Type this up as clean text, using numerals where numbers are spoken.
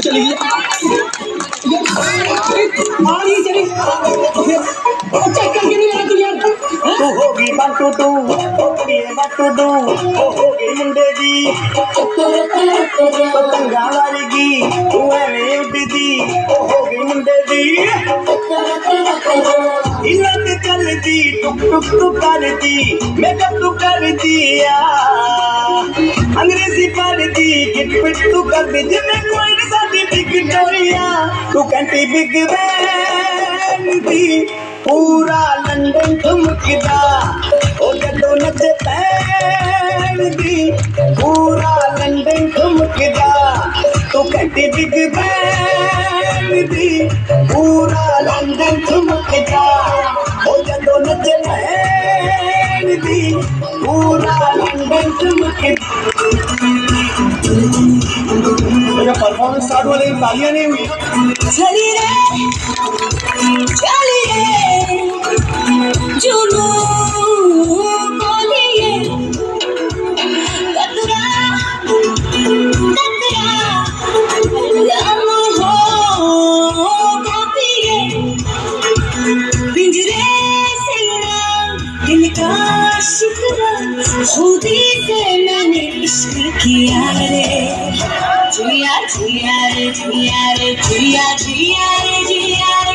चली गई चेक करके नहीं आती यार तू होगी बटू टू बटू टू होगी मुंडे दी पतंगा वारेगी तू एवें उड़दी होगी मुंडे दी इलत चलदी टुक टुक तू करदी मेकअप तू करदी अंग्रेजी पढ़दी किट पिट तू करदी जिन्हें कोई नहीं साडी विक्टोरिया तू कंटी बिग बैन दी पूरा लंदन ठुमकदा ओ जदों नचे पैन दी पूरा लंदन ठुमकदा तू कंटी बिग बैन दी पूरा लंदन ठुमकदा ओ जदों नचे पैन दी पूरा लंदन ठुमकदा मेरा परफॉर्मेंस स्टार्ट होने की तालियां नहीं हुई चली रे जुनू बोलिए कतरा कतरा गम हो गोपिए पिंजरे से दिल का शुक्र खुदी से मैंने इश्क किया रे जिया जिया रे जिया रे जिया जिया रे जिया रे